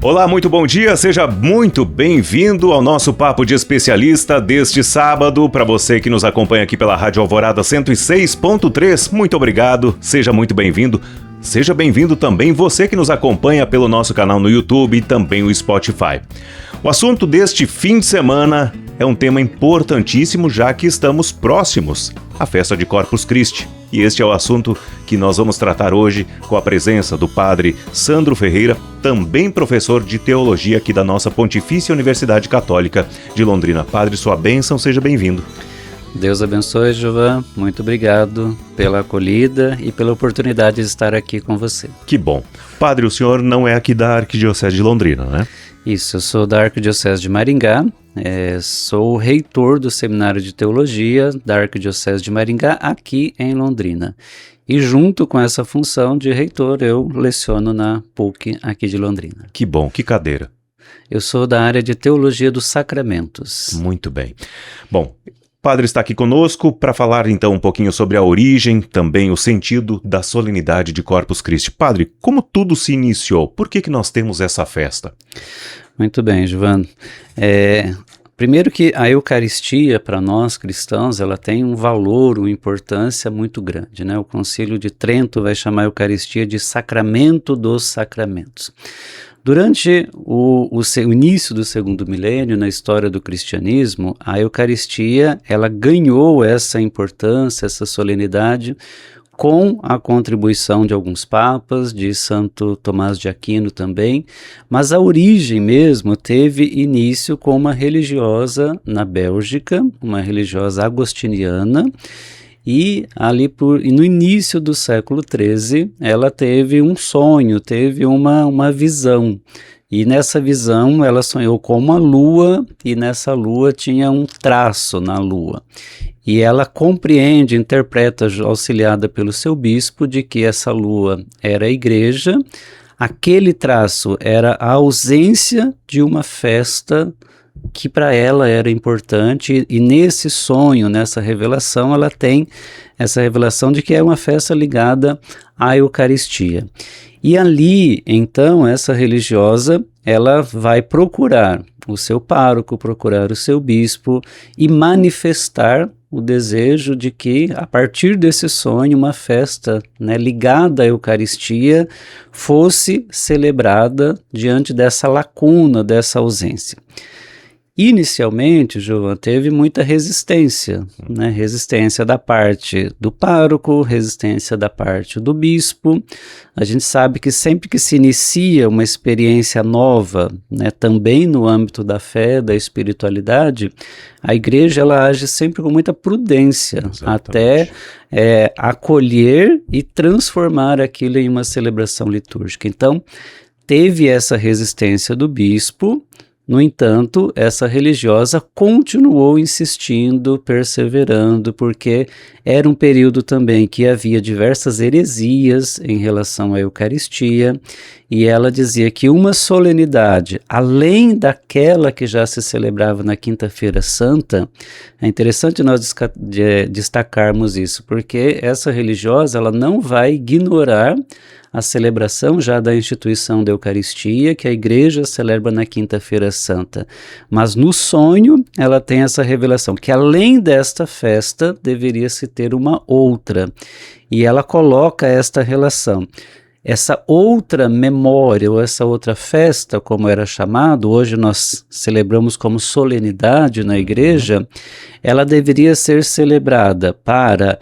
Olá, muito bom dia, seja muito bem-vindo ao nosso Papo de Especialista deste sábado. Para você que nos acompanha aqui pela Rádio Alvorada 106.3, muito obrigado, seja muito bem-vindo. Seja bem-vindo também você que nos acompanha pelo nosso canal no YouTube e também o Spotify. O assunto deste fim de semana é um tema importantíssimo, já que estamos próximos à festa de Corpus Christi. E este é o assunto que nós vamos tratar hoje com a presença do padre Sandro Ferreira, também professor de teologia aqui da nossa Pontifícia Universidade Católica de Londrina. Padre, sua bênção, seja bem-vindo. Deus abençoe, Giovan. Muito obrigado pela acolhida e pela oportunidade de estar aqui com você. Que bom. Padre, o senhor não é aqui da Arquidiocese de Londrina, né? Isso, eu sou da Arquidiocese de Maringá, sou o reitor do Seminário de Teologia da Arquidiocese de Maringá, aqui em Londrina. E junto com essa função de reitor, eu leciono na PUC aqui de Londrina. Que bom, que cadeira? Eu sou da área de Teologia dos Sacramentos. Muito bem. Bom, o padre está aqui conosco para falar então um pouquinho sobre a origem, também o sentido da solenidade de Corpus Christi. Padre, como tudo se iniciou? Por que nós temos essa festa? Muito bem, Giovan. Primeiro que a Eucaristia, para nós cristãos, ela tem um valor, uma importância muito grande, né? O Concílio de Trento vai chamar a Eucaristia de Sacramento dos Sacramentos. Durante o início do segundo milênio, na história do cristianismo, a Eucaristia ela ganhou essa importância, essa solenidade, com a contribuição de alguns papas, de Santo Tomás de Aquino também, mas a origem mesmo teve início com uma religiosa na Bélgica, uma religiosa agostiniana, e ali no início do século XIII, ela teve um sonho, teve uma visão. E nessa visão ela sonhou com uma lua, e nessa lua tinha um traço na lua. E ela compreende, interpreta, auxiliada pelo seu bispo, de que essa lua era a igreja, aquele traço era a ausência de uma festa que para ela era importante, e nesse sonho, nessa revelação, ela tem essa revelação de que é uma festa ligada à Eucaristia. E ali, então, essa religiosa, ela vai procurar o seu pároco, procurar o seu bispo e manifestar o desejo de que, a partir desse sonho, uma festa, né, ligada à Eucaristia fosse celebrada diante dessa lacuna, dessa ausência. Inicialmente, João, teve muita resistência, né? Resistência da parte do pároco, resistência da parte do bispo. A gente sabe que sempre que se inicia uma experiência nova, né, também no âmbito da fé, da espiritualidade, a igreja ela age sempre com muita prudência, exatamente, até acolher e transformar aquilo em uma celebração litúrgica. Então, teve essa resistência do bispo. No entanto, essa religiosa continuou insistindo, perseverando, porque era um período também que havia diversas heresias em relação à Eucaristia, e ela dizia que uma solenidade, além daquela que já se celebrava na Quinta-feira Santa, é interessante nós destacarmos isso, porque essa religiosa ela não vai ignorar a celebração já da instituição da Eucaristia, que a igreja celebra na Quinta-feira Santa. Mas no sonho, ela tem essa revelação, que além desta festa, deveria-se ter uma outra. E ela coloca esta relação. Essa outra memória, ou essa outra festa, como era chamado, hoje nós celebramos como solenidade na igreja, ela deveria ser celebrada para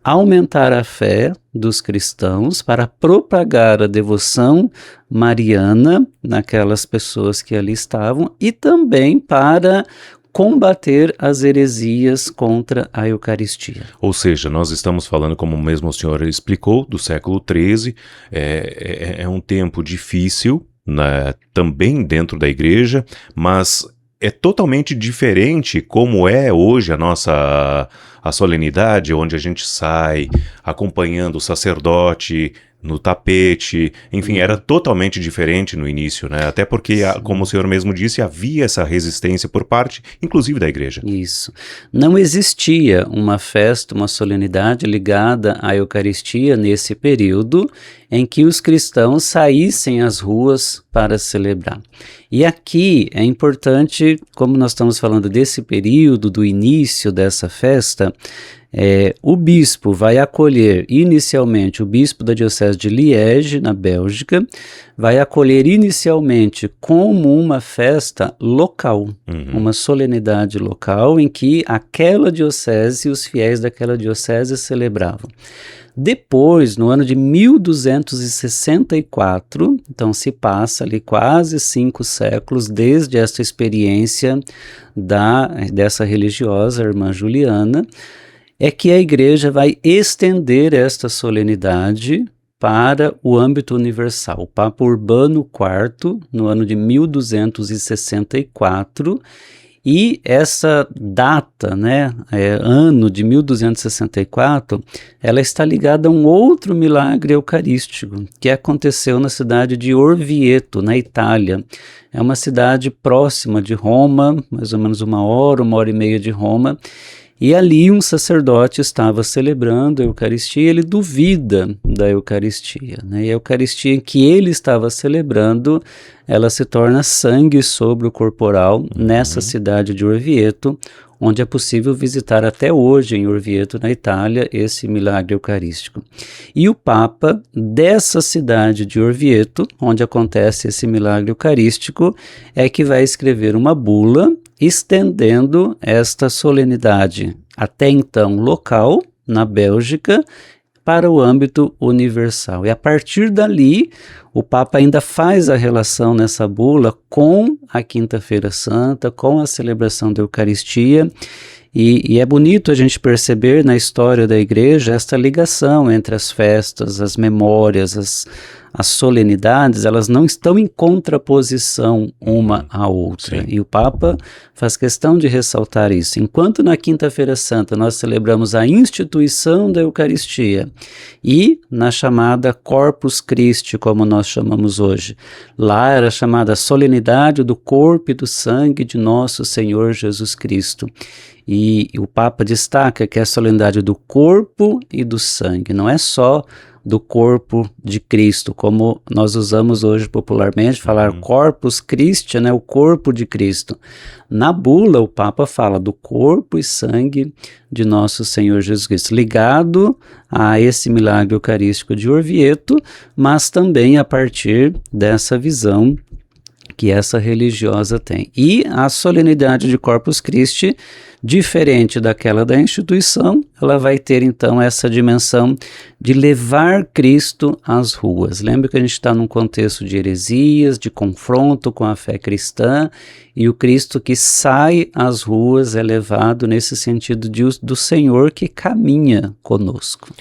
aumentar a fé dos cristãos, para propagar a devoção mariana naquelas pessoas que ali estavam e também para combater as heresias contra a Eucaristia. Ou seja, nós estamos falando, como mesmo o senhor explicou, do século XIII, é um tempo difícil, né, também dentro da igreja, mas é totalmente diferente como é hoje a solenidade, onde a gente sai acompanhando o sacerdote no tapete, enfim, era totalmente diferente no início, né? Até porque, como o senhor mesmo disse, havia essa resistência por parte, inclusive, da igreja. Isso. Não existia uma festa, uma solenidade ligada à Eucaristia nesse período em que os cristãos saíssem às ruas para celebrar. E aqui é importante, como nós estamos falando desse período, do início dessa festa, o bispo vai acolher inicialmente, o bispo da diocese de Liege, na Bélgica, vai acolher inicialmente como uma festa local, uma solenidade local em que aquela diocese e os fiéis daquela diocese celebravam. Depois, no ano de 1264, então se passa ali quase 5 séculos desde essa experiência dessa religiosa, a irmã Juliana, é que a igreja vai estender esta solenidade para o âmbito universal. O Papa Urbano IV, no ano de 1264, e essa data, ano de 1264, ela está ligada a um outro milagre eucarístico que aconteceu na cidade de Orvieto, na Itália. É uma cidade próxima de Roma, mais ou menos 1 hora e meia de Roma, e ali um sacerdote estava celebrando a Eucaristia, ele duvida da Eucaristia, e a Eucaristia que ele estava celebrando, ela se torna sangue sobre o corporal nessa cidade de Orvieto, onde é possível visitar até hoje em Orvieto, na Itália, esse milagre eucarístico. E o Papa dessa cidade de Orvieto, onde acontece esse milagre eucarístico, é que vai escrever uma bula estendendo esta solenidade, até então local, na Bélgica, para o âmbito universal. E a partir dali, o Papa ainda faz a relação nessa bula com a Quinta-feira Santa, com a celebração da Eucaristia, e é bonito a gente perceber na história da Igreja esta ligação entre as festas, as memórias, as solenidades, elas não estão em contraposição uma à outra. Sim. E o Papa faz questão de ressaltar isso. Enquanto na Quinta-feira Santa nós celebramos a instituição da Eucaristia e na chamada Corpus Christi, como nós chamamos hoje, lá era chamada solenidade do corpo e do sangue de nosso Senhor Jesus Cristo. E o Papa destaca que é a solenidade do corpo e do sangue, não é só do corpo de Cristo, como nós usamos hoje popularmente, falar Corpus Christi, o corpo de Cristo. Na bula, o Papa fala do corpo e sangue de nosso Senhor Jesus Cristo, ligado a esse milagre eucarístico de Orvieto, mas também a partir dessa visão que essa religiosa tem. E a solenidade de Corpus Christi, diferente daquela da instituição, ela vai ter então essa dimensão de levar Cristo às ruas. Lembra que a gente está num contexto de heresias, de confronto com a fé cristã, e o Cristo que sai às ruas é levado nesse sentido do Senhor que caminha conosco.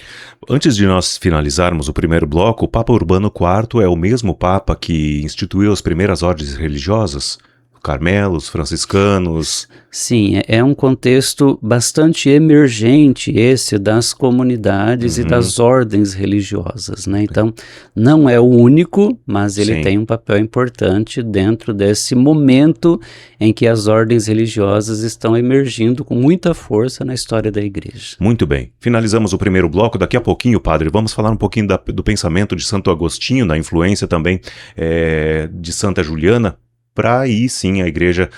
Antes de nós finalizarmos o primeiro bloco, o Papa Urbano IV é o mesmo Papa que instituiu as primeiras ordens religiosas? Carmelos, franciscanos. Sim, é um contexto bastante emergente esse das comunidades e das ordens religiosas, Então, não é o único, mas ele tem um papel importante dentro desse momento em que as ordens religiosas estão emergindo com muita força na história da Igreja. Muito bem. Finalizamos o primeiro bloco. Daqui a pouquinho, padre, vamos falar um pouquinho do pensamento de Santo Agostinho, da influência também de Santa Juliana, para aí sim a Igreja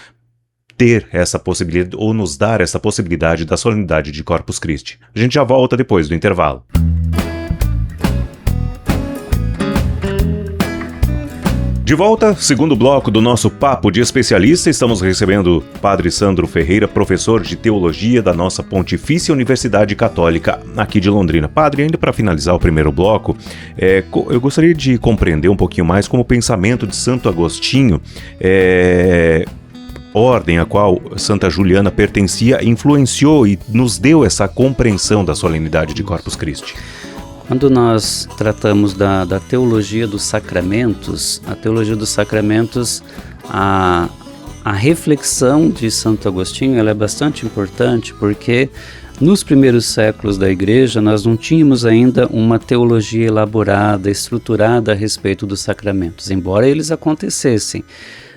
ter essa possibilidade, ou nos dar essa possibilidade da solenidade de Corpus Christi. A gente já volta depois do intervalo. De volta, segundo bloco do nosso Papo de Especialista, estamos recebendo Padre Sandro Ferreira, professor de Teologia da nossa Pontifícia Universidade Católica aqui de Londrina. Padre, ainda para finalizar o primeiro bloco, eu gostaria de compreender um pouquinho mais como o pensamento de Santo Agostinho, ordem a qual Santa Juliana pertencia, influenciou e nos deu essa compreensão da solenidade de Corpus Christi. Quando nós tratamos da teologia dos sacramentos, a reflexão de Santo Agostinho ela é bastante importante porque Nos primeiros séculos da Igreja, nós não tínhamos ainda uma teologia elaborada, estruturada a respeito dos sacramentos, embora eles acontecessem.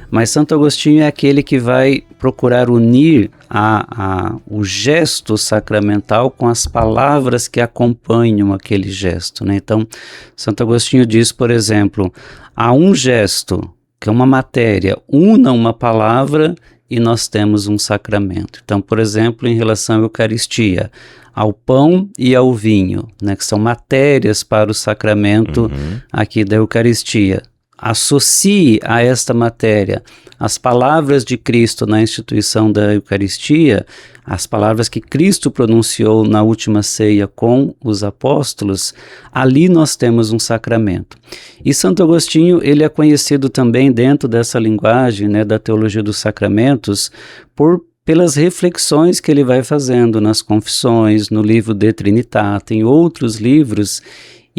Mas Santo Agostinho é aquele que vai procurar unir o gesto sacramental com as palavras que acompanham aquele gesto, né? Então, Santo Agostinho diz, por exemplo, há um gesto, que é uma matéria, una uma palavra e nós temos um sacramento. Então, por exemplo, em relação à Eucaristia, ao pão e ao vinho, né, que são matérias para o sacramento aqui da Eucaristia. Associe a esta matéria as palavras de Cristo na instituição da Eucaristia, as palavras que Cristo pronunciou na última ceia com os apóstolos, ali nós temos um sacramento. E Santo Agostinho, ele é conhecido também dentro dessa linguagem, né, da teologia dos sacramentos, pelas reflexões que ele vai fazendo nas Confissões, no livro De Trinitate, em outros livros.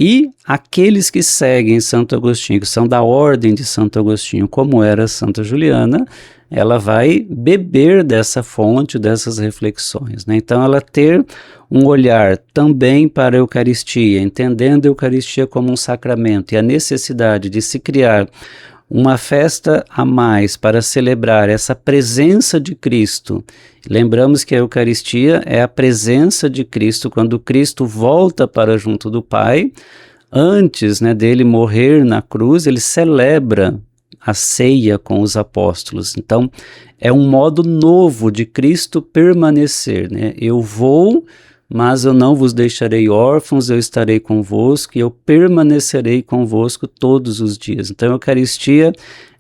E aqueles que seguem Santo Agostinho, que são da ordem de Santo Agostinho, como era Santa Juliana, ela vai beber dessa fonte, dessas reflexões, né? Então, ela ter um olhar também para a Eucaristia, entendendo a Eucaristia como um sacramento e a necessidade de se criar uma festa a mais para celebrar essa presença de Cristo. Lembramos que a Eucaristia é a presença de Cristo quando Cristo volta para junto do Pai. Antes, né, dele morrer na cruz, ele celebra a ceia com os apóstolos. Então, é um modo novo de Cristo permanecer, né? Eu vou, mas eu não vos deixarei órfãos, eu estarei convosco e eu permanecerei convosco todos os dias. Então a Eucaristia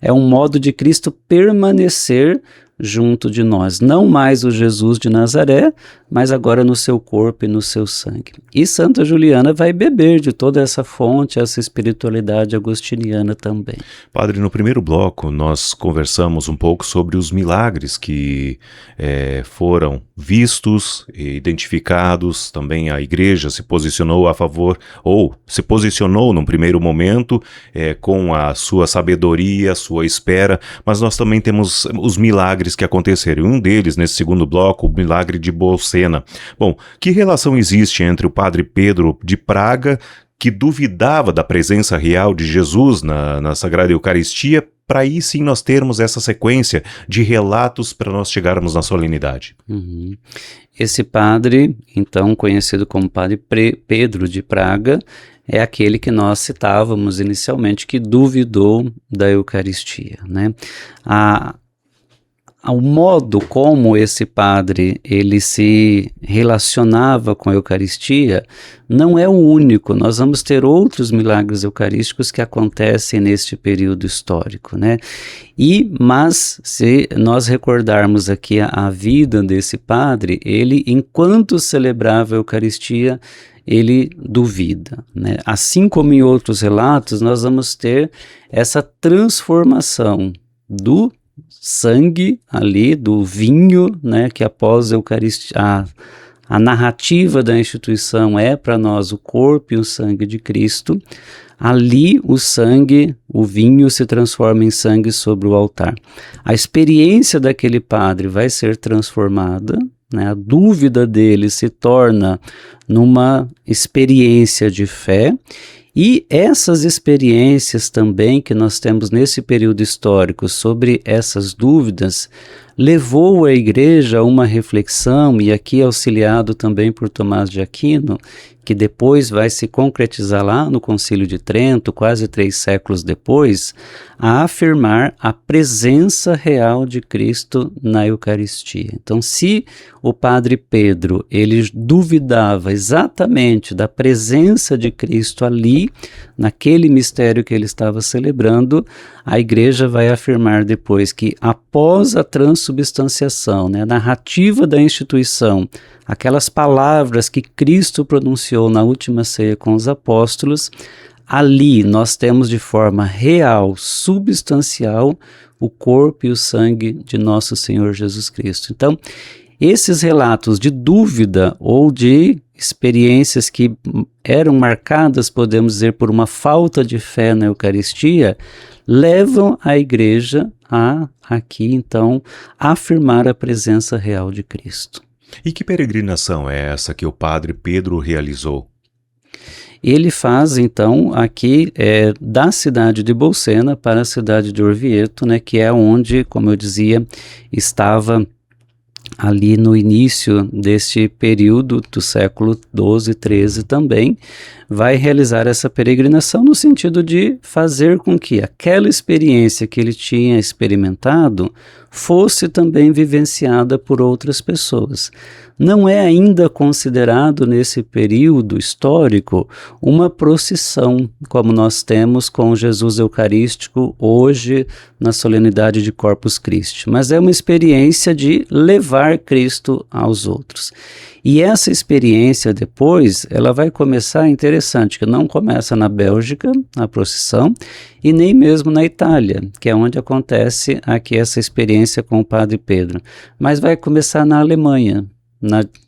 é um modo de Cristo permanecer junto de nós. Não mais o Jesus de Nazaré, mas agora no seu corpo e no seu sangue. E Santa Juliana vai beber de toda essa fonte, essa espiritualidade agostiniana também. Padre, no primeiro bloco nós conversamos um pouco sobre os milagres que foram vistos e identificados. Também a Igreja se posicionou a favor, ou se posicionou num primeiro momento com a sua sabedoria, a sua espera, mas nós também temos os milagres que aconteceram. Um deles, nesse segundo bloco, o milagre de Bolsena. Bom, que relação existe entre o Padre Pedro de Praga, que duvidava da presença real de Jesus na Sagrada Eucaristia, para aí sim nós termos essa sequência de relatos para nós chegarmos na solenidade? Esse padre, então conhecido como Padre Pedro de Praga, é aquele que nós citávamos inicialmente, que duvidou da Eucaristia, né? O modo como esse padre ele se relacionava com a Eucaristia não é o único. Nós vamos ter outros milagres eucarísticos que acontecem neste período histórico, né? Mas se nós recordarmos aqui a vida desse padre, ele, enquanto celebrava a Eucaristia, ele duvida, né? Assim como em outros relatos, nós vamos ter essa transformação do sangue ali, do vinho, né, que após a Eucaristia, a narrativa da instituição é para nós o corpo e o sangue de Cristo. Ali o sangue, o vinho se transforma em sangue sobre o altar. A experiência daquele padre vai ser transformada, né, a dúvida dele se torna numa experiência de fé. E essas experiências também que nós temos nesse período histórico sobre essas dúvidas levou a Igreja a uma reflexão, e aqui auxiliado também por Tomás de Aquino, que depois vai se concretizar lá no Concílio de Trento, quase 3 séculos depois, a afirmar a presença real de Cristo na Eucaristia. Então, se o Padre Pedro, ele duvidava exatamente da presença de Cristo ali, naquele mistério que ele estava celebrando, a Igreja vai afirmar depois que após a transubstanciação, né, a narrativa da instituição, aquelas palavras que Cristo pronunciou na última ceia com os apóstolos, ali nós temos de forma real, substancial, o corpo e o sangue de nosso Senhor Jesus Cristo. Então, esses relatos de dúvida ou de experiências que eram marcadas, podemos dizer, por uma falta de fé na Eucaristia, levam a Igreja a, aqui então, afirmar a presença real de Cristo. E que peregrinação é essa que o padre Pedro realizou? Ele faz, então, aqui da cidade de Bolsena para a cidade de Orvieto, né, que é onde, como eu dizia, estava ali no início deste período do século XII, XIII também, vai realizar essa peregrinação no sentido de fazer com que aquela experiência que ele tinha experimentado fosse também vivenciada por outras pessoas. Não é ainda considerado nesse período histórico uma procissão, como nós temos com Jesus Eucarístico hoje na solenidade de Corpus Christi, mas é uma experiência de levar Cristo aos outros. E essa experiência depois, ela vai começar, interessante, que não começa na Bélgica, a procissão, e nem mesmo na Itália, que é onde acontece aqui essa experiência com o Padre Pedro, mas vai começar na Alemanha,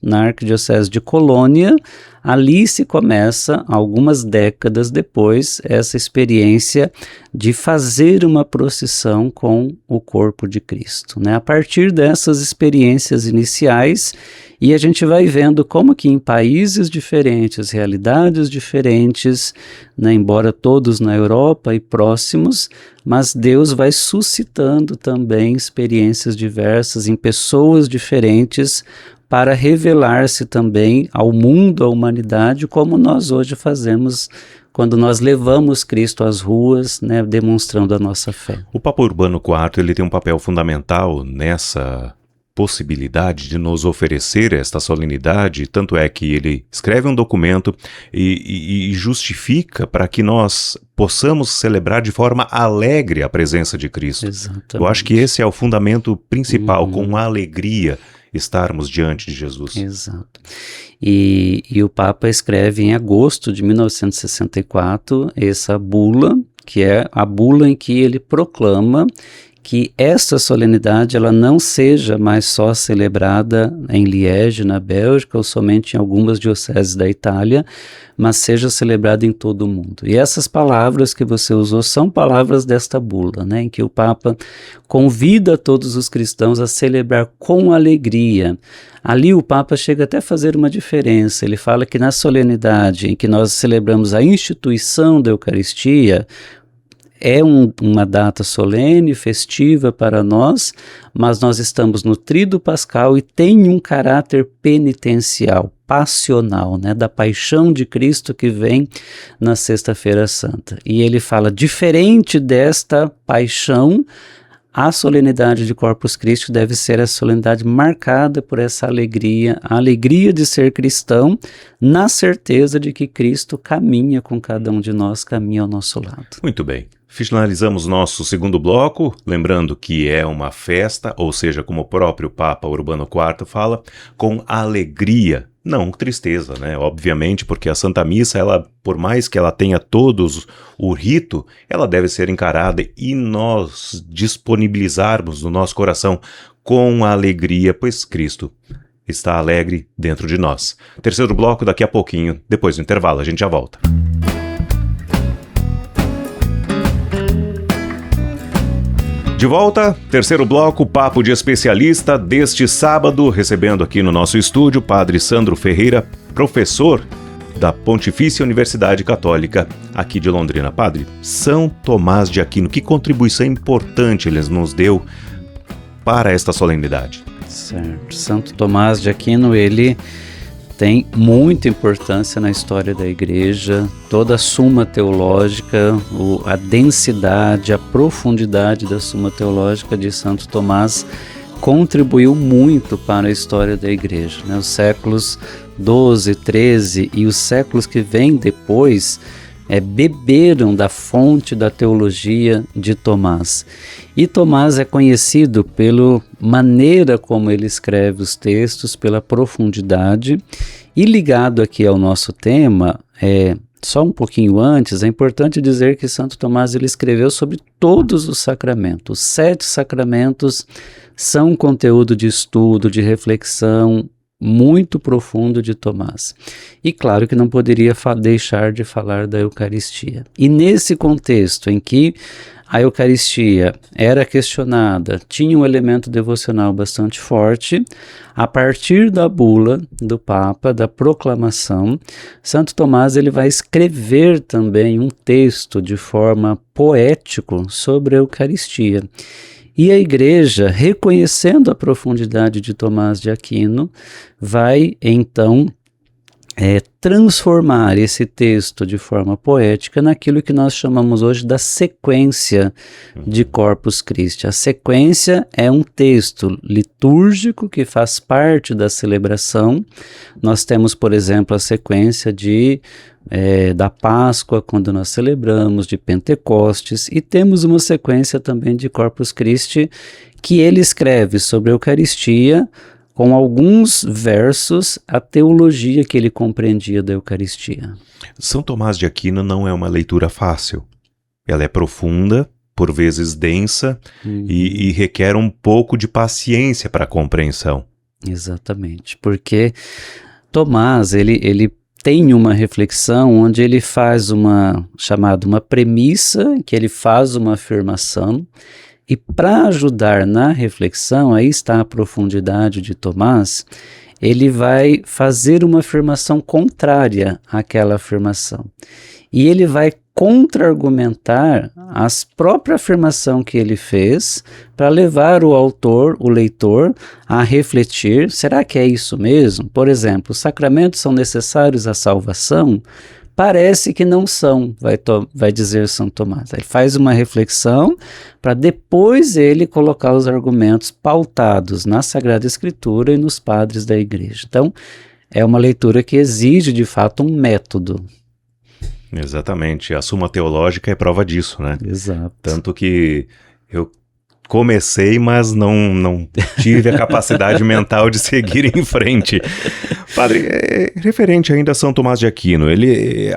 na Arquidiocese de Colônia. Ali se começa, algumas décadas depois, essa experiência de fazer uma procissão com o corpo de Cristo, né? A partir dessas experiências iniciais, e a gente vai vendo como que em países diferentes, realidades diferentes, né, embora todos na Europa e próximos, mas Deus vai suscitando também experiências diversas em pessoas diferentes, para revelar-se também ao mundo, à humanidade, como nós hoje fazemos quando nós levamos Cristo às ruas, né, demonstrando a nossa fé. O Papa Urbano IV ele tem um papel fundamental nessa possibilidade de nos oferecer esta solenidade, tanto é que ele escreve um documento e justifica para que nós possamos celebrar de forma alegre a presença de Cristo. Exatamente. Eu acho que esse é o fundamento principal, com alegria estarmos diante de Jesus. Exato. E o Papa escreve em agosto de 1964 essa bula, que é a bula em que ele proclama que essa solenidade ela não seja mais só celebrada em Liege, na Bélgica, ou somente em algumas dioceses da Itália, mas seja celebrada em todo o mundo. E essas palavras que você usou são palavras desta bula, né, em que o Papa convida todos os cristãos a celebrar com alegria. Ali o Papa chega até a fazer uma diferença. Ele fala que na solenidade em que nós celebramos a instituição da Eucaristia, é uma data solene, festiva para nós, mas nós estamos no Tríduo Pascal e tem um caráter penitencial, passional, né, da paixão de Cristo que vem na Sexta-feira Santa. E ele fala, diferente desta paixão, a solenidade de Corpus Christi deve ser a solenidade marcada por essa alegria, a alegria de ser cristão, na certeza de que Cristo caminha com cada um de nós, caminha ao nosso lado. Muito bem. Finalizamos nosso segundo bloco, lembrando que é uma festa, ou seja, como o próprio Papa Urbano IV fala, com alegria, não tristeza, né? Obviamente, porque a Santa Missa, ela, por mais que ela tenha todos o rito, ela deve ser encarada e nós disponibilizarmos no nosso coração com alegria, pois Cristo está alegre dentro de nós. Terceiro bloco daqui a pouquinho, depois do intervalo, a gente já volta. De volta, terceiro bloco, Papo de Especialista deste sábado, recebendo aqui no nosso estúdio Padre Sandro Ferreira, professor da Pontifícia Universidade Católica aqui de Londrina. Padre, São Tomás de Aquino, que contribuição importante ele nos deu para esta solenidade? Certo. Santo Tomás de Aquino, ele tem muita importância na história da Igreja, toda a Suma Teológica, a densidade, a profundidade da Suma Teológica de Santo Tomás contribuiu muito para a história da Igreja, né? Os séculos XII, XIII e os séculos que vêm depois beberam da fonte da teologia de Tomás. E Tomás é conhecido pela maneira como ele escreve os textos, pela profundidade. E ligado aqui ao nosso tema, só um pouquinho antes, é importante dizer que Santo Tomás ele escreveu sobre todos os sacramentos. Os 7 sacramentos são conteúdo de estudo, de reflexão, muito profundo de Tomás. E claro que não poderia deixar de falar da Eucaristia. E nesse contexto em que a Eucaristia era questionada, tinha um elemento devocional bastante forte, a partir da bula do Papa, da proclamação, Santo Tomás ele vai escrever também um texto de forma poético sobre a Eucaristia. E a Igreja, reconhecendo a profundidade de Tomás de Aquino, vai então transformar esse texto de forma poética naquilo que nós chamamos hoje da sequência de Corpus Christi. A sequência é um texto litúrgico que faz parte da celebração. Nós temos, por exemplo, a sequência da Páscoa, quando nós celebramos, de Pentecostes, e temos uma sequência também de Corpus Christi que ele escreve sobre a Eucaristia, com alguns versos, a teologia que ele compreendia da Eucaristia. São Tomás de Aquino não é uma leitura fácil. Ela é profunda, por vezes densa, e requer um pouco de paciência para a compreensão. Exatamente, porque Tomás, ele tem uma reflexão onde ele faz uma premissa, que ele faz uma afirmação. E para ajudar na reflexão, aí está a profundidade de Tomás, ele vai fazer uma afirmação contrária àquela afirmação. E ele vai contra-argumentar a própria afirmação que ele fez para levar o leitor, a refletir, será que é isso mesmo? Por exemplo, os sacramentos são necessários à salvação? Parece que não são, vai dizer São Tomás. Ele faz uma reflexão para depois ele colocar os argumentos pautados na Sagrada Escritura e nos padres da Igreja. Então, é uma leitura que exige, de fato, um método. Exatamente. A Suma Teológica é prova disso, né? Exato. Tanto que eu comecei, mas não tive a capacidade mental de seguir em frente. Padre, referente ainda a São Tomás de Aquino,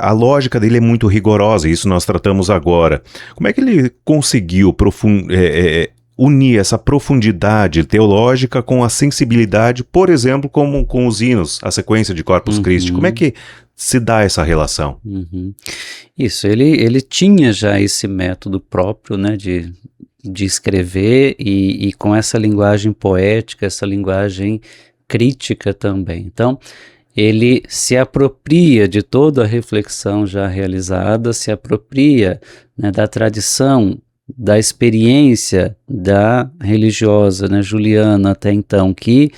a lógica dele é muito rigorosa, isso nós tratamos agora. Como é que ele conseguiu unir essa profundidade teológica com a sensibilidade, por exemplo, como com os hinos, a sequência de Corpus Christi? Como é que se dá essa relação? Isso, ele tinha já esse método próprio, né, de escrever e com essa linguagem poética, essa linguagem crítica também. Então, ele se apropria de toda a reflexão já realizada, se apropria, né, da tradição, da experiência da religiosa, né, Juliana até então, que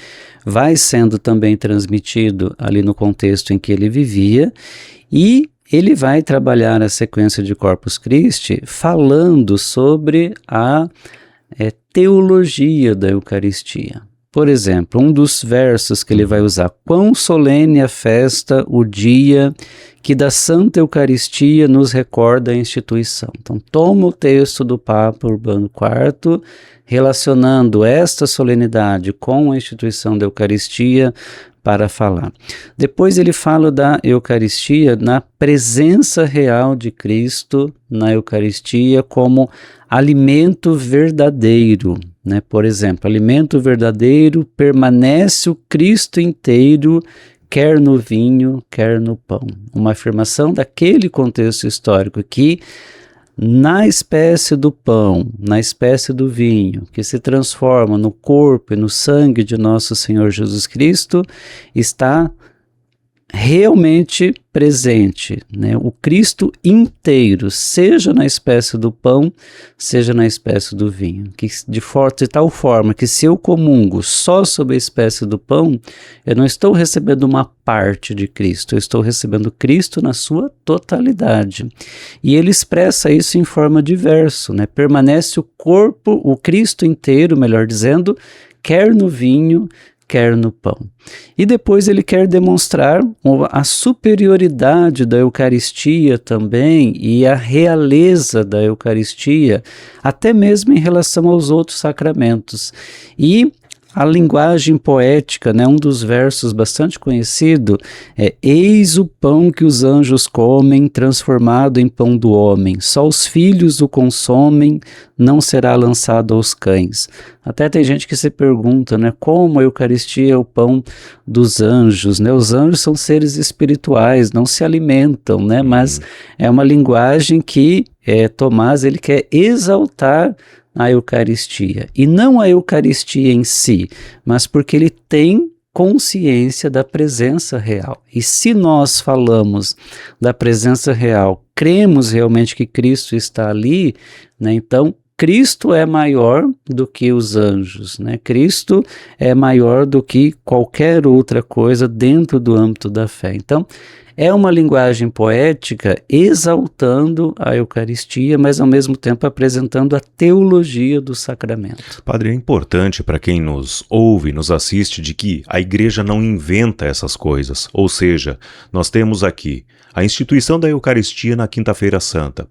vai sendo também transmitido ali no contexto em que ele vivia, e ele vai trabalhar a sequência de Corpus Christi falando sobre a teologia da Eucaristia. Por exemplo, um dos versos que ele vai usar: quão solene a festa, o dia que da Santa Eucaristia nos recorda a instituição. Então, toma o texto do Papa Urbano IV, relacionando esta solenidade com a instituição da Eucaristia, para falar. Depois ele fala da Eucaristia na presença real de Cristo na Eucaristia como alimento verdadeiro, né? Por exemplo, alimento verdadeiro permanece o Cristo inteiro, quer no vinho, quer no pão. Uma afirmação daquele contexto histórico que na espécie do pão, na espécie do vinho, que se transforma no corpo e no sangue de nosso Senhor Jesus Cristo, está realmente presente, né? O Cristo inteiro, seja na espécie do pão, seja na espécie do vinho, que de tal forma que se eu comungo só sob a espécie do pão, eu não estou recebendo uma parte de Cristo, eu estou recebendo Cristo na sua totalidade. E ele expressa isso em forma de verso, né? Permanece o corpo, o Cristo inteiro, melhor dizendo, quer no vinho, quer no pão. E depois ele quer demonstrar a superioridade da Eucaristia também e a realeza da Eucaristia, até mesmo em relação aos outros sacramentos. E a linguagem poética, né, um dos versos bastante conhecido é: eis o pão que os anjos comem, transformado em pão do homem, só os filhos o consomem, não será lançado aos cães. Até tem gente que se pergunta, né, como a Eucaristia é o pão dos anjos, né? Os anjos são seres espirituais, não se alimentam, né? Mas é uma linguagem que Tomás ele quer exaltar a Eucaristia, e não a Eucaristia em si, mas porque ele tem consciência da presença real. E se nós falamos da presença real, cremos realmente que Cristo está ali, né, então Cristo é maior do que os anjos, né? Cristo é maior do que qualquer outra coisa dentro do âmbito da fé. Então, é uma linguagem poética exaltando a Eucaristia, mas ao mesmo tempo apresentando a teologia do sacramento. Padre, é importante para quem nos ouve, nos assiste, de que a Igreja não inventa essas coisas. Ou seja, nós temos aqui a instituição da Eucaristia na Quinta-feira Santa.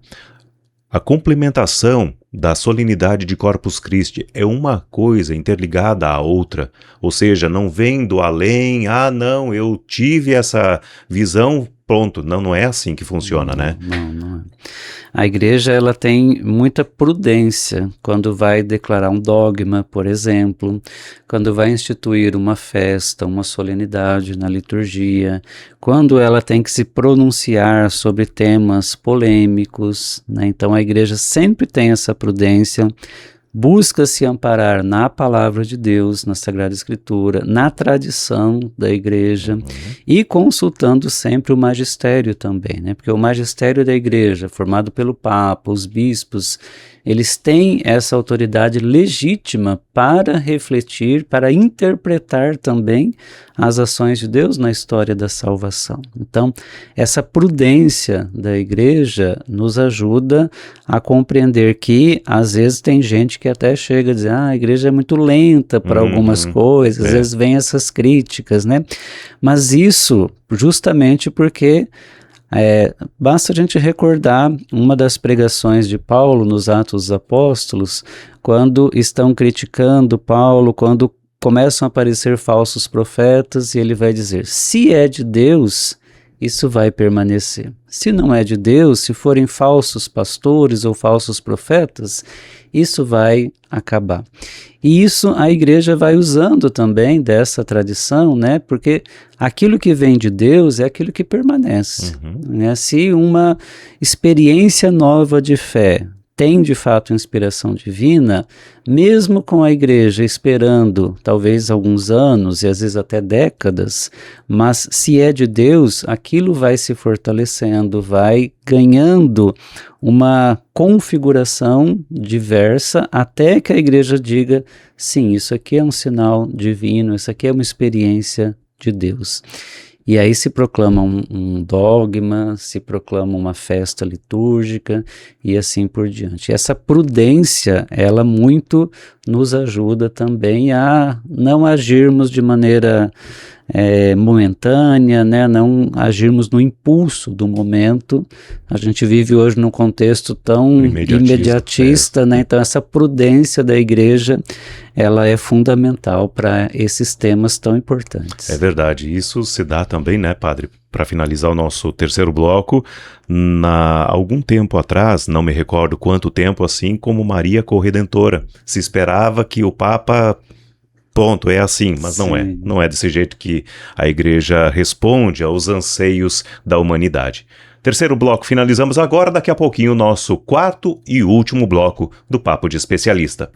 A complementação da solenidade de Corpus Christi é uma coisa interligada à outra, ou seja, não vem do além, não, eu tive essa visão, pronto, não é assim que funciona, né? Não é. A Igreja ela tem muita prudência quando vai declarar um dogma, por exemplo, quando vai instituir uma festa, uma solenidade na liturgia, quando ela tem que se pronunciar sobre temas polêmicos, né? Então a Igreja sempre tem essa prudência, busca se amparar na palavra de Deus, na Sagrada Escritura, na tradição da Igreja e consultando sempre o magistério também, né? Porque o magistério da Igreja, formado pelo Papa, os bispos, eles têm essa autoridade legítima para refletir, para interpretar também as ações de Deus na história da salvação. Então, essa prudência da Igreja nos ajuda a compreender que, às vezes, tem gente que até chega a dizer, a Igreja é muito lenta para algumas coisas, às vezes vem essas críticas, né? Mas isso justamente porque basta a gente recordar uma das pregações de Paulo nos Atos dos Apóstolos, quando estão criticando Paulo, quando começam a aparecer falsos profetas, e ele vai dizer, se é de Deus, isso vai permanecer. Se não é de Deus, se forem falsos pastores ou falsos profetas, isso vai acabar. E isso a Igreja vai usando também dessa tradição, né? Porque aquilo que vem de Deus é aquilo que permanece. Né? Se uma experiência nova de fé tem de fato inspiração divina, mesmo com a Igreja esperando talvez alguns anos e às vezes até décadas, mas se é de Deus, aquilo vai se fortalecendo, vai ganhando uma configuração diversa até que a Igreja diga, sim, isso aqui é um sinal divino, isso aqui é uma experiência de Deus. E aí se proclama um dogma, se proclama uma festa litúrgica e assim por diante. E essa prudência, ela muito nos ajuda também a não agirmos de maneira momentânea, né? Não agirmos no impulso do momento. A gente vive hoje num contexto tão imediatista, né? Então essa prudência da Igreja, ela é fundamental para esses temas tão importantes. É verdade, isso se dá também, né, Padre? Para finalizar o nosso terceiro bloco, algum tempo atrás, não me recordo quanto tempo, assim como Maria Corredentora, se esperava que o Papa... Ponto, é assim, mas não é desse jeito que a Igreja responde aos anseios da humanidade. Terceiro bloco, finalizamos agora, daqui a pouquinho, o nosso quarto e último bloco do Papo de Especialista.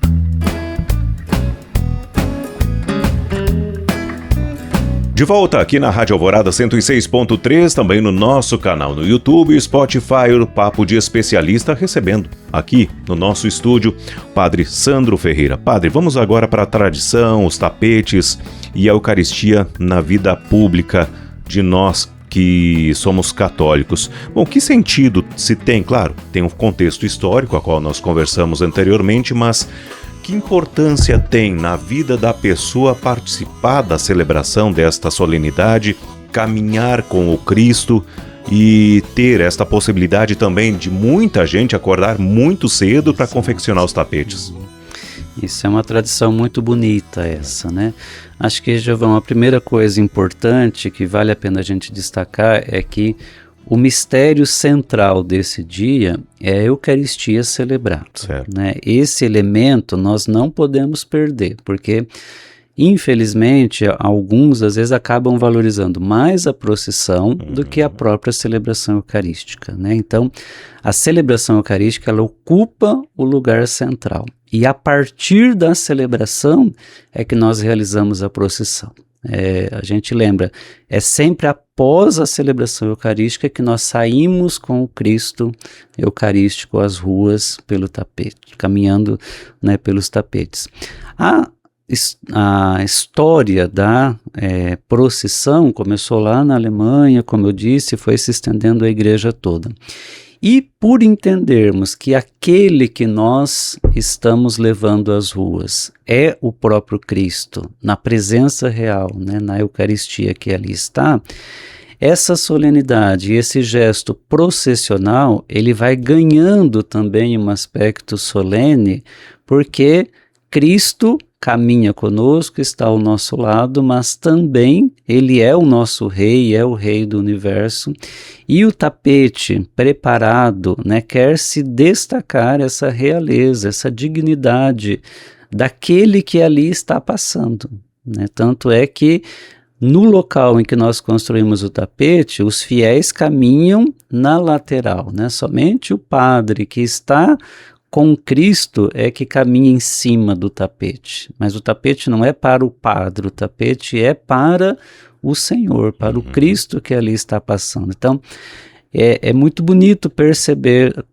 De volta aqui na Rádio Alvorada 106.3, também no nosso canal no YouTube e Spotify, o Papo de Especialista, recebendo aqui no nosso estúdio Padre Sandro Ferreira. Padre, vamos agora para a tradição, os tapetes e a Eucaristia na vida pública de nós que somos católicos. Bom, que sentido se tem? Claro, tem um contexto histórico, a qual nós conversamos anteriormente, mas... que importância tem na vida da pessoa participar da celebração desta solenidade, caminhar com o Cristo e ter esta possibilidade também de muita gente acordar muito cedo para confeccionar os tapetes? Isso é uma tradição muito bonita essa, né? Acho que, Giovão, a primeira coisa importante que vale a pena a gente destacar é que o mistério central desse dia é a Eucaristia celebrada, né? Esse elemento nós não podemos perder, porque infelizmente, alguns às vezes acabam valorizando mais a procissão do que a própria celebração eucarística, né? Então, a celebração eucarística, ela ocupa o lugar central. E a partir da celebração é que nós realizamos a procissão. A gente lembra, é sempre após a celebração eucarística que nós saímos com o Cristo eucarístico às ruas pelo tapete, caminhando, né, pelos tapetes. A história da procissão começou lá na Alemanha, como eu disse, foi se estendendo à igreja toda. E por entendermos que aquele que nós estamos levando às ruas é o próprio Cristo, na presença real, né, na Eucaristia que ali está, essa solenidade, esse gesto processional, ele vai ganhando também um aspecto solene, porque Cristo caminha conosco, está ao nosso lado, mas também ele é o nosso rei, é o rei do universo, e o tapete preparado, né, quer se destacar essa realeza, essa dignidade daquele que ali está passando, né? Tanto é que no local em que nós construímos o tapete, os fiéis caminham na lateral, né? Somente o padre que está com Cristo é que caminha em cima do tapete, mas o tapete não é para o padre, o tapete é para o Senhor, para o Cristo que ali está passando. Então, é muito bonito perceber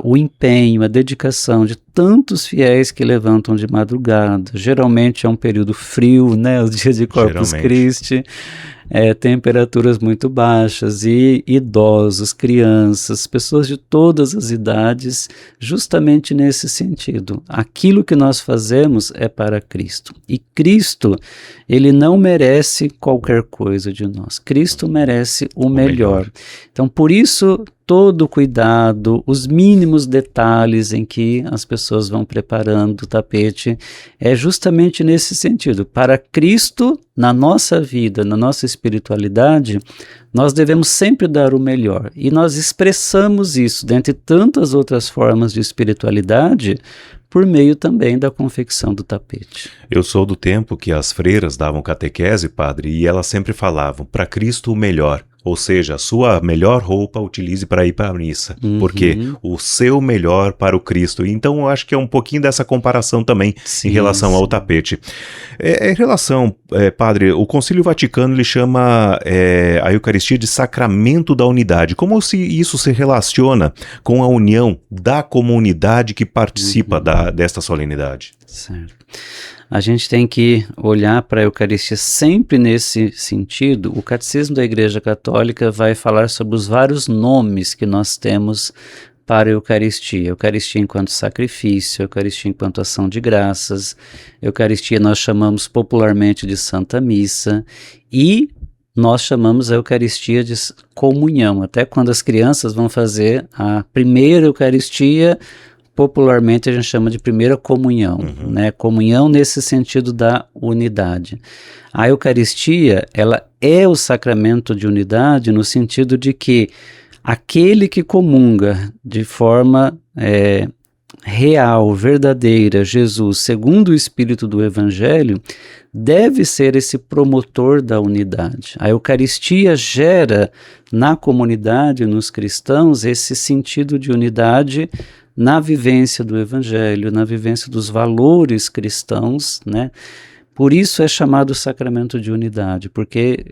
o empenho, a dedicação de tantos fiéis que levantam de madrugada. Geralmente é um período frio, né, os dias de Corpus Christi, temperaturas muito baixas, e idosos, crianças, pessoas de todas as idades, justamente nesse sentido. Aquilo que nós fazemos é para Cristo. E Cristo, ele não merece qualquer coisa de nós. Cristo merece o melhor. Então, por isso, todo cuidado, os mínimos detalhes em que as pessoas vão preparando o tapete, é justamente nesse sentido. Para Cristo, na nossa vida, na nossa espiritualidade, nós devemos sempre dar o melhor. E nós expressamos isso, dentre tantas outras formas de espiritualidade, por meio também da confecção do tapete. Eu sou do tempo que as freiras davam catequese, padre, e elas sempre falavam, para Cristo o melhor. Ou seja, a sua melhor roupa utilize para ir para a missa, porque o seu melhor para o Cristo. Então eu acho que é um pouquinho dessa comparação também em relação ao tapete. Em relação, padre, o Concílio Vaticano ele chama a Eucaristia de sacramento da unidade. Como se isso se relaciona com a união da comunidade que participa desta solenidade? Certo. A gente tem que olhar para a Eucaristia sempre nesse sentido. O Catecismo da Igreja Católica vai falar sobre os vários nomes que nós temos para a Eucaristia. Eucaristia enquanto sacrifício, Eucaristia enquanto ação de graças, Eucaristia nós chamamos popularmente de Santa Missa, e nós chamamos a Eucaristia de comunhão. Até quando as crianças vão fazer a primeira Eucaristia, popularmente a gente chama de primeira comunhão, né? Comunhão nesse sentido da unidade. A Eucaristia, ela é o sacramento de unidade no sentido de que aquele que comunga de forma real, verdadeira, Jesus, segundo o Espírito do Evangelho, deve ser esse promotor da unidade. A Eucaristia gera na comunidade, nos cristãos, esse sentido de unidade na vivência do Evangelho, na vivência dos valores cristãos, né? Por isso é chamado sacramento de unidade, porque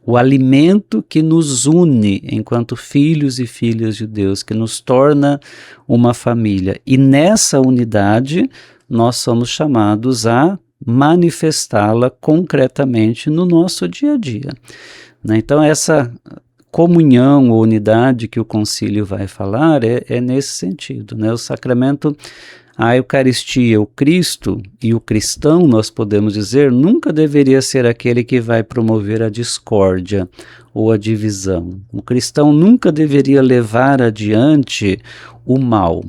o alimento que nos une enquanto filhos e filhas de Deus, que nos torna uma família. E nessa unidade nós somos chamados a manifestá-la concretamente no nosso dia a dia, né? Então essa comunhão ou unidade que o concílio vai falar é nesse sentido, né? O sacramento, a Eucaristia, o Cristo e o cristão, nós podemos dizer, nunca deveria ser aquele que vai promover a discórdia ou a divisão. O cristão nunca deveria levar adiante o mal.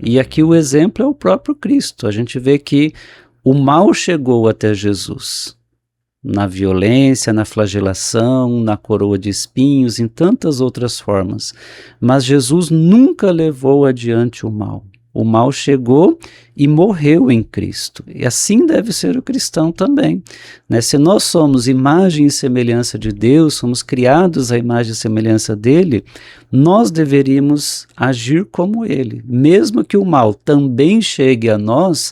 E aqui o exemplo é o próprio Cristo. A gente vê que o mal chegou até Jesus, na violência, na flagelação, na coroa de espinhos, em tantas outras formas. Mas Jesus nunca levou adiante o mal. O mal chegou e morreu em Cristo. E assim deve ser o cristão também, né? Se nós somos imagem e semelhança de Deus, somos criados à imagem e semelhança dele, nós deveríamos agir como ele. Mesmo que o mal também chegue a nós,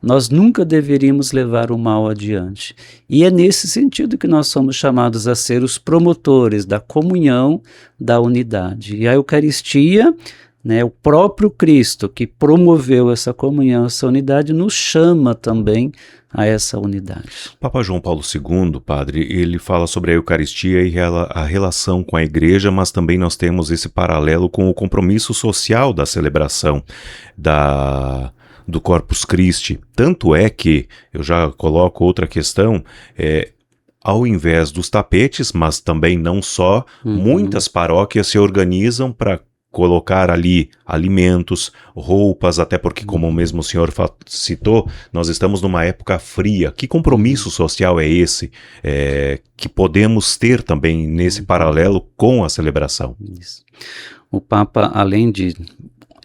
nós nunca deveríamos levar o mal adiante. E é nesse sentido que nós somos chamados a ser os promotores da comunhão, da unidade. E a Eucaristia, né, o próprio Cristo que promoveu essa comunhão, essa unidade, nos chama também a essa unidade. Papa João Paulo II, padre, ele fala sobre a Eucaristia e a relação com a Igreja, mas também nós temos esse paralelo com o compromisso social da celebração do Corpus Christi. Tanto é que, eu já coloco outra questão, ao invés dos tapetes, mas também não só, muitas paróquias se organizam para colocar ali alimentos, roupas, até porque, como mesmo o senhor citou, nós estamos numa época fria. Que compromisso social é esse que podemos ter também nesse paralelo com a celebração? Isso. O Papa, além de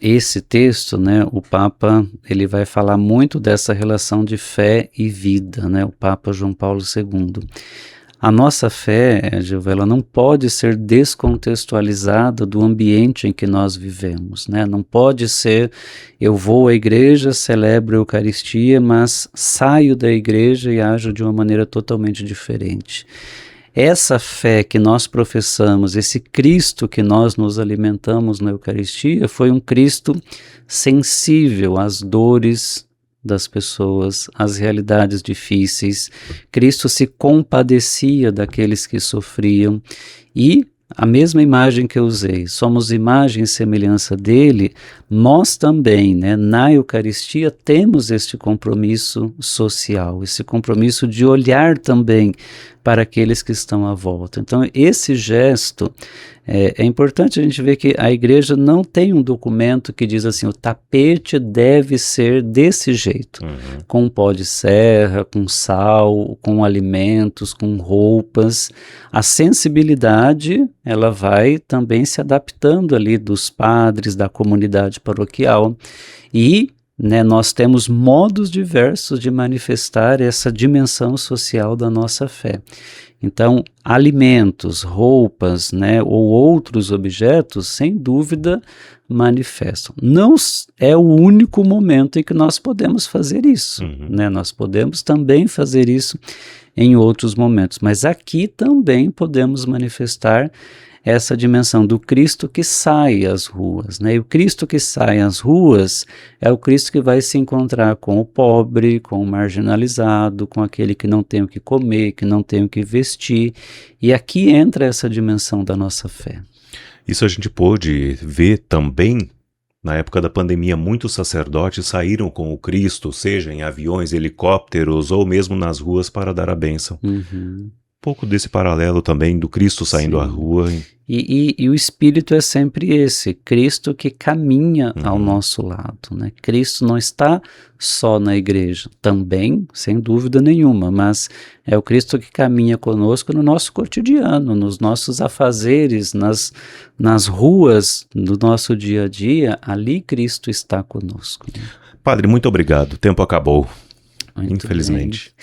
esse texto, né, o Papa ele vai falar muito dessa relação de fé e vida, né, o Papa João Paulo II. A nossa fé, Gilva, ela não pode ser descontextualizada do ambiente em que nós vivemos, né? Não pode ser, eu vou à igreja, celebro a Eucaristia, mas saio da igreja e ajo de uma maneira totalmente diferente. Essa fé que nós professamos, esse Cristo que nós nos alimentamos na Eucaristia, foi um Cristo sensível às dores das pessoas, às realidades difíceis. Cristo se compadecia daqueles que sofriam e a mesma imagem que eu usei, somos imagem e semelhança dele, nós também, né, na Eucaristia temos este compromisso social, esse compromisso de olhar também para aqueles que estão à volta. Então esse gesto, é importante a gente ver que a igreja não tem um documento que diz assim, o tapete deve ser desse jeito, com pó de serra, com sal, com alimentos, com roupas. A sensibilidade, ela vai também se adaptando ali dos padres, da comunidade paroquial e, né, nós temos modos diversos de manifestar essa dimensão social da nossa fé. Então, alimentos, roupas, né, ou outros objetos, sem dúvida, manifestam. Não é o único momento em que nós podemos fazer isso, né? Nós podemos também fazer isso em outros momentos, mas aqui também podemos manifestar essa dimensão do Cristo que sai às ruas, né? E o Cristo que sai às ruas é o Cristo que vai se encontrar com o pobre, com o marginalizado, com aquele que não tem o que comer, que não tem o que vestir. E aqui entra essa dimensão da nossa fé. Isso a gente pôde ver também na época da pandemia. Muitos sacerdotes saíram com o Cristo, seja em aviões, helicópteros ou mesmo nas ruas para dar a bênção. Pouco desse paralelo também do Cristo saindo à rua. E o espírito é sempre esse, Cristo que caminha ao nosso lado, né? Cristo não está só na igreja, também, sem dúvida nenhuma, mas é o Cristo que caminha conosco no nosso cotidiano, nos nossos afazeres, nas ruas do nosso dia a dia, ali Cristo está conosco. Padre, muito obrigado, o tempo acabou. Muito infelizmente.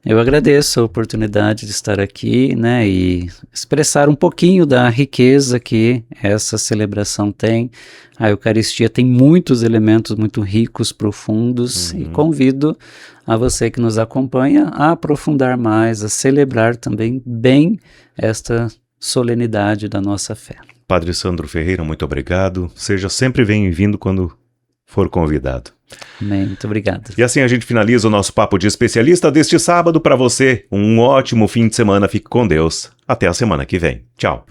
Bem. Eu agradeço a oportunidade de estar aqui, né, e expressar um pouquinho da riqueza que essa celebração tem. A Eucaristia tem muitos elementos muito ricos, profundos, e convido a você que nos acompanha a aprofundar mais, a celebrar também bem esta solenidade da nossa fé. Padre Sandro Ferreira, muito obrigado. Seja sempre bem-vindo quando for convidado. Amém, muito obrigado. E assim a gente finaliza o nosso Papo de Especialista deste sábado. Para você, um ótimo fim de semana. Fique com Deus. Até a semana que vem. Tchau.